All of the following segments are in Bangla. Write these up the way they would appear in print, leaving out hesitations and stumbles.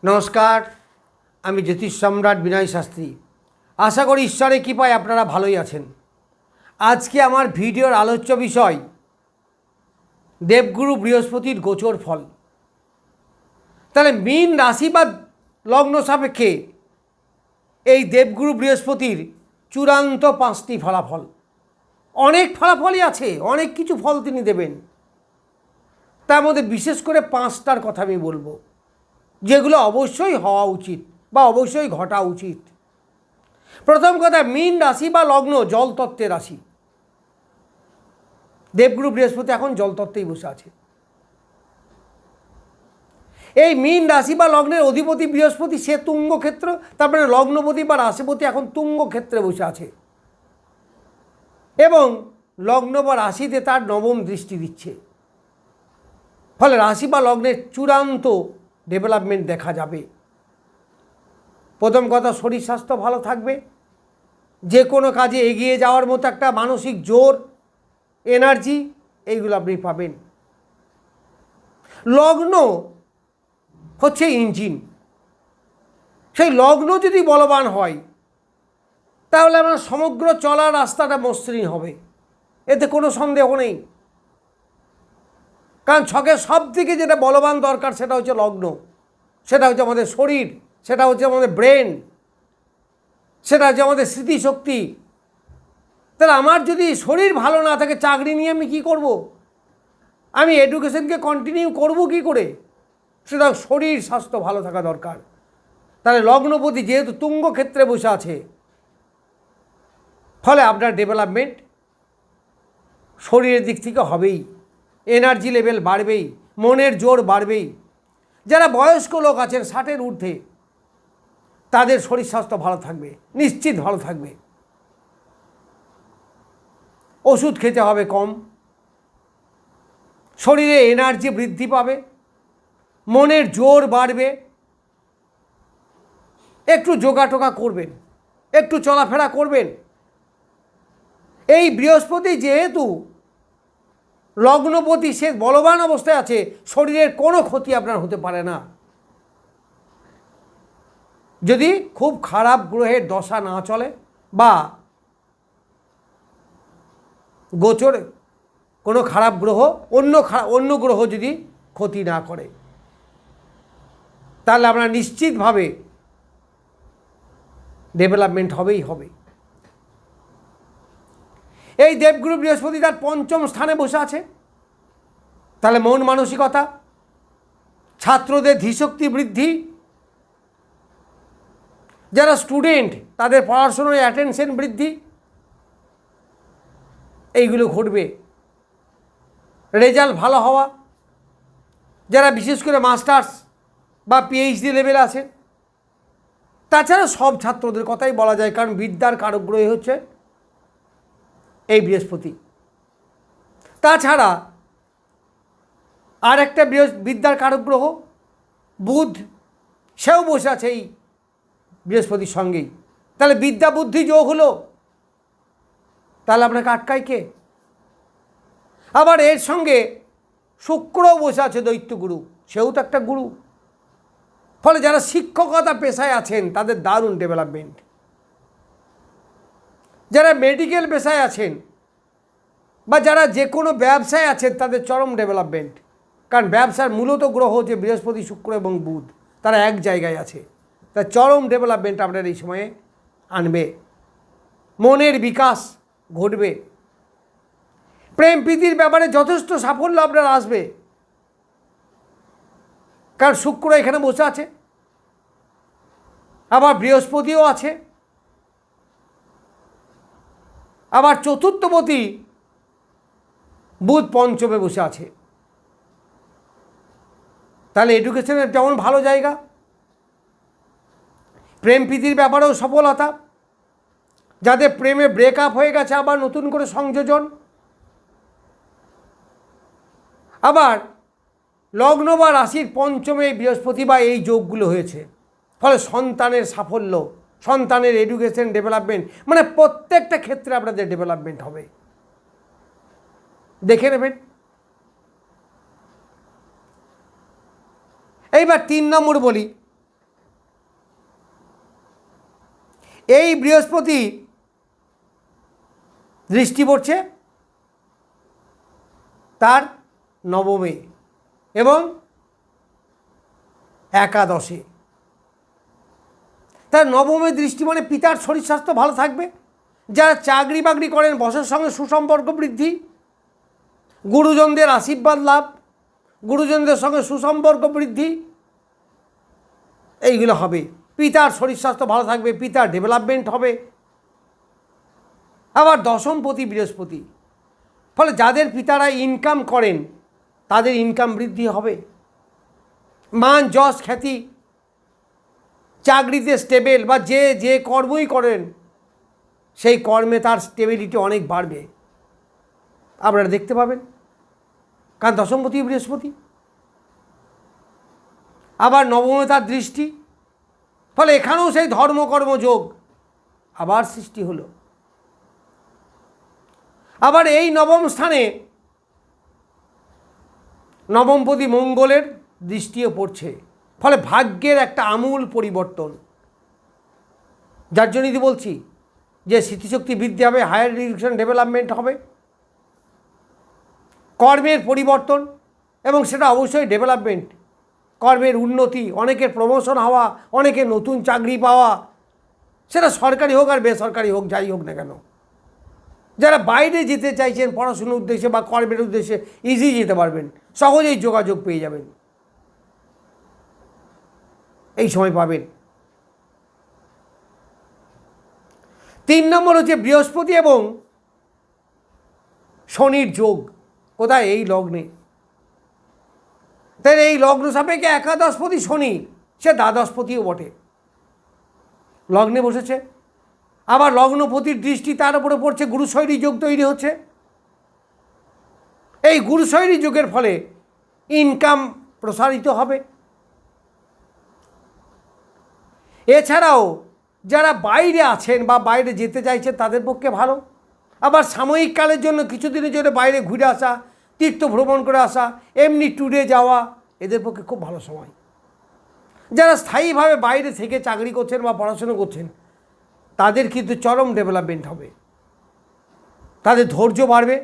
নমস্কার, আমি জ্যোতিষ সম্রাট বিনয় শাস্ত্রী। আশা করি ঈশ্বরের কৃপায় আপনারা ভালোই আছেন। আজকে আমার ভিডিওর আলোচ্য বিষয় দেবগুরু বৃহস্পতির গোচর ফল। তাহলে মীন রাশি বা লগ্ন সাপেক্ষে এই দেবগুরু বৃহস্পতির চূড়ান্ত 5টি ফলাফল। অনেক ফলাফলই আছে, অনেক কিছু ফল তিনি দেবেন, তার মধ্যে বিশেষ করে 5টার কথা আমি বলবো, যেগুলো অবশ্যই হওয়া উচিত বা অবশ্যই ঘটা উচিত। প্রথম কথা, মীন রাশি বা লগ্ন জলতত্ত্বের রাশি। দেবগুরু বৃহস্পতি এখন জলতত্ত্বেই বসে আছে। এই মীন রাশি বা লগ্নের অধিপতি বৃহস্পতি, সে তুঙ্গ ক্ষেত্র, তারপরে লগ্নপতি বা রাশিপতি এখন তুঙ্গ ক্ষেত্রে বসে আছে এবং লগ্ন বা রাশিতে তার নবম দৃষ্টি দিচ্ছে। ফলে রাশি বা লগ্নের চূড়ান্ত ডেভেলপমেন্ট দেখা যাবে। প্রথম কথা, শরীর স্বাস্থ্য ভালো থাকবে, যে কোনো কাজে এগিয়ে যাওয়ার মতো একটা মানসিক জোর, এনার্জি, এইগুলো আপনি পাবেন। লগ্ন হচ্ছে ইঞ্জিন। সেই লগ্ন যদি বলবান হয় তাহলে আমার সমগ্র চলার রাস্তাটা মসৃণ হবে, এতে কোনো সন্দেহ নেই। কারণ ছকের সব থেকে যেটা বলবান দরকার সেটা হচ্ছে লগ্ন, সেটা হচ্ছে আমাদের শরীর, সেটা হচ্ছে আমাদের ব্রেন, সেটা হচ্ছে আমাদের স্মৃতিশক্তি। তাহলে আমার যদি শরীর ভালো না থাকে, চাকরি নিয়ে আমি কী করব? আমি এডুকেশনকে কন্টিনিউ করব কী করে? সুতরাং শরীর স্বাস্থ্য ভালো থাকা দরকার। তাহলে লগ্নপতি যেহেতু তুঙ্গ ক্ষেত্রে বসে আছে, ফলে আপনার ডেভেলপমেন্ট শরীরের দিক থেকে হবেই, এনার্জি লেভেল বাড়বেই, মনের জোর বাড়বেই। যারা বয়স্ক লোক আছেন 60-এর ঊর্ধ্বে, তাদের শরীর স্বাস্থ্য ভালো থাকবে, নিশ্চিত ভালো থাকবে। ওষুধ খেতে হবে কম, শরীরে এনার্জি বৃদ্ধি পাবে, মনের জোর বাড়বে। একটু যোগাটোগা করবেন, একটু চলাফেরা করবেন। এই বৃহস্পতি যেহেতু লগ্নপতি, সে বলবান অবস্থায় আছে, শরীরের কোনো ক্ষতি আপনার হতে পারে না, যদি খুব খারাপ গ্রহের দশা না চলে বা গোচরে কোনো খারাপ গ্রহ অন্য গ্রহ যদি ক্ষতি না করে, তাহলে আপনার নিশ্চিতভাবে ডেভেলপমেন্ট হবেই হবে। এই দেবগুরু বৃহস্পতি তার 5ম স্থানে বসে আছে। তাহলে মন মানসিকতা, ছাত্রদের ধীশক্তি বৃদ্ধি, যারা স্টুডেন্ট তাদের পড়াশোনায় অ্যাটেনশন বৃদ্ধি, এইগুলো ঘটবে। রেজাল্ট ভালো হওয়া, যারা বিশেষ করে মাস্টার্স বা পিএইচডি লেভেল আছে, তাছাড়া সব ছাত্রদের কথাই বলা যায়, কারণ বিদ্যার কারক গ্রহ হচ্ছে এই বৃহস্পতি। তাছাড়া আর একটা বিদ্যার কারক গ্রহ বুধ, সেও বসে আছে এই বৃহস্পতির সঙ্গেই। তাহলে বিদ্যা বুদ্ধি যোগ হলো, তাহলে আপনাকে আটকায় কে? আবার এর সঙ্গে শুক্রও বসে আছে, দৈত্যগুরু, সেও তো একটা গুরু। ফলে যারা শিক্ষকতা পেশায় আছেন তাদের দারুণ ডেভেলপমেন্ট, যারা মেডিকেল পেশায় আছেন বা যারা যে কোনো ব্যবসায় আছেন তাদের চরম ডেভেলপমেন্ট। কারণ ব্যবসার মূলত গ্রহ হচ্ছে বৃহস্পতি, শুক্র এবং বুধ, তারা এক জায়গায় আছে। তা চরম ডেভেলপমেন্ট আপনার এই সময়ে আনবে, মনের বিকাশ ঘটবে, প্রেম প্রীতির ব্যাপারে যথেষ্ট সাফল্য আপনার আসবে, কারণ শুক্র এখানে বসে আছে, আবার বৃহস্পতিও আছে, আবার চতুর্থপতি বুধ 5মে বসে আছে। তাহলে এডুকেশনের যেমন ভালো জায়গা, প্রেম প্রীতির ব্যাপারেও সফলতা, যাদের প্রেমে ব্রেকআপ হয়ে গেছে আবার নতুন করে সংযোজন, আবার লগ্ন বা রাশির 5মে বৃহস্পতি বা এই যোগগুলো হয়েছে। ফলে সন্তানের সাফল্য, সন্তানের এডুকেশন ডেভেলপমেন্ট, মানে প্রত্যেকটা ক্ষেত্রে আপনাদের ডেভেলপমেন্ট হবে, দেখে নেবেন। এইবার 3 নম্বর বলি, এই বৃহস্পতি দৃষ্টি পড়ছে তার নবমে এবং একাদশে। তার নবমে দৃষ্টি মানে পিতার শরীর স্বাস্থ্য ভালো থাকবে, যারা চাকরি বাকরি করেন বসের সঙ্গে সুসম্পর্ক বৃদ্ধি, গুরুজনদের আশীর্বাদ লাভ, গুরুজনদের সঙ্গে সুসম্পর্ক বৃদ্ধি, এইগুলো হবে। পিতার শরীর স্বাস্থ্য ভালো থাকবে, পিতার ডেভেলপমেন্ট হবে। আবার দশমপতি বৃহস্পতি, ফলে যাদের পিতারা ইনকাম করেন তাদের ইনকাম বৃদ্ধি হবে, মান যশ খ্যাতি, চাকরিতে স্টেবেল বা যে কর্মই করেন সেই কর্মে তার স্টেবিলিটি অনেক বাড়বে, আপনারা দেখতে পাবেন, কারণ দশমপতি বৃহস্পতি। আবার নবমে তার দৃষ্টি, ফলে এখানেও সেই ধর্মকর্ম যোগ আবার সৃষ্টি হলো। আবার এই নবম স্থানে নবমপতি মঙ্গলের দৃষ্টিও পড়ছে, ফলে ভাগ্যের একটা আমূল পরিবর্তন। যার জন্যই বলছি যে স্মৃতিশক্তি বৃদ্ধি হবে, হায়ার এডুকেশন ডেভেলপমেন্ট হবে, কর্মের পরিবর্তন, এবং সেটা অবশ্যই ডেভেলপমেন্ট, কর্মের উন্নতি, অনেকের প্রমোশন হওয়া, অনেকের নতুন চাকরি পাওয়া, সেটা সরকারি হোক আর বেসরকারি হোক, যাই হোক না কেন। যারা বাইরে যেতে চাইছেন পড়াশুনোর উদ্দেশ্যে বা কর্মের উদ্দেশ্যে ইজি যেতে পারবেন, সহজেই যোগাযোগ পেয়ে যাবেন, এই সময় পাবেন। 3 নম্বর হচ্ছে বৃহস্পতি এবং শনির যোগ। কোথায়? এই লগ্নে। তাই এই লগ্ন সাপেক্ষে একাদশপতি শনি, সে দ্বাদশপতিও বটে, লগ্নে বসেছে। আবার লগ্নপতির দৃষ্টি তার উপরে পড়ছে, গুরুশৈরী যোগ তৈরি হচ্ছে। এই গুরুশৈরী যোগের ফলে ইনকাম প্রসারিত হবে। এছাড়াও যারা বাইরে আছেন বা বাইরে যেতে চাইছেন তাদের পক্ষে ভালো। আবার সাময়িক কালের জন্য কিছুদিনের জন্য বাইরে ঘুরে আসা, তীর্থ ভ্রমণ করে আসা, এমনি ট্যুরে যাওয়া, এদের পক্ষে খুব ভালো সময়। যারা স্থায়ীভাবে বাইরে থেকে চাকরি করছেন বা পড়াশোনা করছেন তাদের কিন্তু চরম ডেভেলপমেন্ট হবে, তাদের ধৈর্য বাড়বে,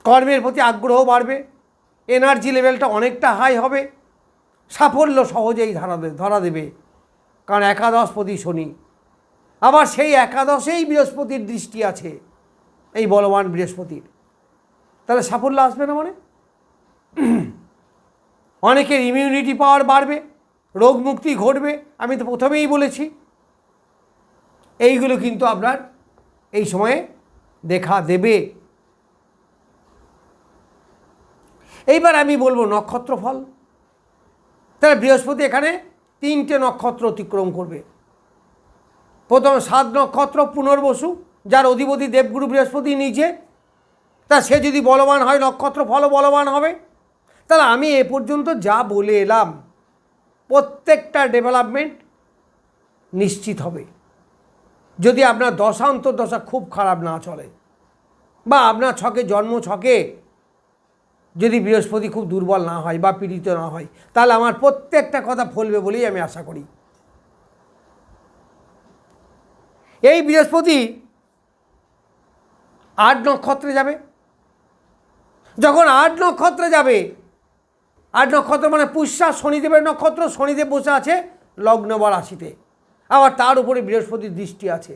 কর্মের প্রতি আগ্রহ বাড়বে, এনার্জি লেভেলটা অনেকটা হাই হবে, সাফল্য সহজেই ধরা দেবে, কারণ একাদশপতি শনি। আবার সেই একাদশেই বৃহস্পতির দৃষ্টি আছে, এই বলবান বৃহস্পতির, তাহলে সাফল্য আসবে না মানে? অনেকের ইমিউনিটি পাওয়ার বাড়বে, রোগ মুক্তি ঘটবে, আমি তো প্রথমেই বলেছি। এইগুলো কিন্তু আপনার এই সময়ে দেখা দেবে। এইবার আমি বলবো নক্ষত্রফল। তাহলে বৃহস্পতি এখানে 3টে নক্ষত্র অতিক্রম করবে। প্রথম 7 নক্ষত্র পুনর্বসু, যার অধিপতি দেবগুরু বৃহস্পতি নিজে, তা সে যদি বলবান হয় নক্ষত্র ফলও বলবান হবে। তাহলে আমি এ পর্যন্ত যা বলে এলাম প্রত্যেকটা ডেভেলপমেন্ট নিশ্চিত হবে, যদি আপনার দশা অন্তর্দশা খুব খারাপ না চলে, বা আপনার ছকে জন্ম ছকে যদি বৃহস্পতি খুব দুর্বল না হয় বা পীড়িত না হয়, তাহলে আমার প্রত্যেকটা কথা ফলবে বলেই আমি আশা করি। এই বৃহস্পতি 8 নক্ষত্রে যাবে। যখন 8 নক্ষত্রে যাবে, 8 নক্ষত্র মানে পুষ্যা শনিদেবের নক্ষত্র, শনিদেব বসে আছে লগ্ন বা রাশিতে, আবার তার উপরে বৃহস্পতির দৃষ্টি আছে।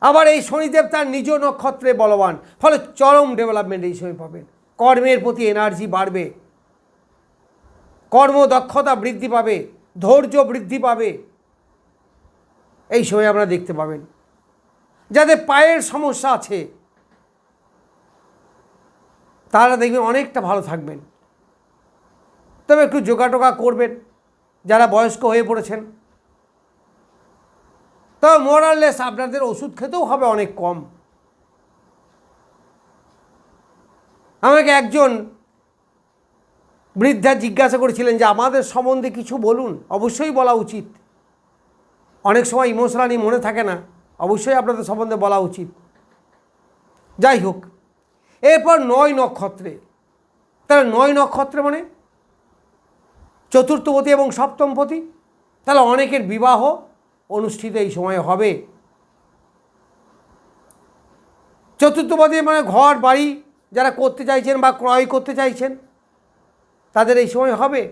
আবার এই শনিদেব তার নিজ নক্ষত্রে বলবান, ফলে চরম ডেভেলপমেন্ট এই সময় পাবেন। কর্মের প্রতি এনার্জি বাড়বে, কর্মদক্ষতা বৃদ্ধি পাবে, ধৈর্য বৃদ্ধি পাবে, এই সময় আপনারা দেখতে পাবেন। যাদের পায়ের সমস্যা আছে তারা দেখবেন অনেকটা ভালো থাকবেন, তবে একটু যোগাটোগা করবেন যারা বয়স্ক হয়ে পড়েছেন। তবে মোরাললেস আপনাদের ওষুধ খেতেও হবে অনেক কম। আমাকে একজন বৃদ্ধা জিজ্ঞাসা করেছিলেন যে আমাদের সম্বন্ধে কিছু বলুন। অবশ্যই বলা উচিত, অনেক সময় ইমোশনালি মনে থাকে না, অবশ্যই আপনাদের সম্বন্ধে বলা উচিত। যাই হোক, এরপর 9 নক্ষত্রে, তাহলে 9 নক্ষত্রে মানে চতুর্থপতি এবং সপ্তমপতি, তাহলে অনেকের বিবাহ অনুষ্ঠিত এই সময় হবে। চতুর্থপদে মানে ঘর বাড়ি যারা করতে চাইছেন বা ক্রয় করতে চাইছেন তাদের এই সময় হবে।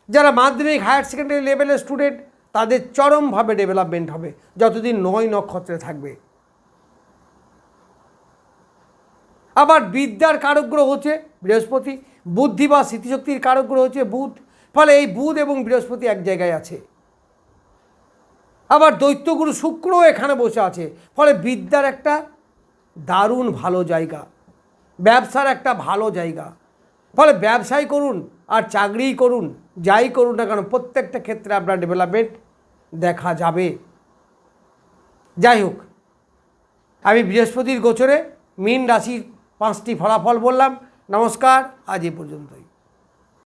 যারা মাধ্যমিক হায়ার সেকেন্ডারি লেভেলের স্টুডেন্ট তাদের চরমভাবে ডেভেলপমেন্ট হবে যতদিন 9 নক্ষত্রে থাকবে। আবার বিদ্যার কারক গ্রহ হচ্ছে বৃহস্পতি, বুদ্ধি বা স্মৃতিশক্তির কারক গ্রহ হচ্ছে বুধ, ফলে এই বুধ এবং বৃহস্পতি এক জায়গায় আছে। আবার দৈত্যগুরু শুক্রও এখানে বসে আছে, ফলে বিদ্যার একটা দারুণ ভালো জায়গা, ব্যবসার একটা ভালো জায়গা। ফলে ব্যবসায় করুন আর চাকরিই করুন, যাই করুন না কেন প্রত্যেকটা ক্ষেত্রে আপনার ডেভেলপমেন্ট দেখা যাবে। যাই হোক, আমি বৃহস্পতির গোচরে মীন রাশির 5টি ফলাফল বললাম। নমস্কার, আজ এ পর্যন্তই।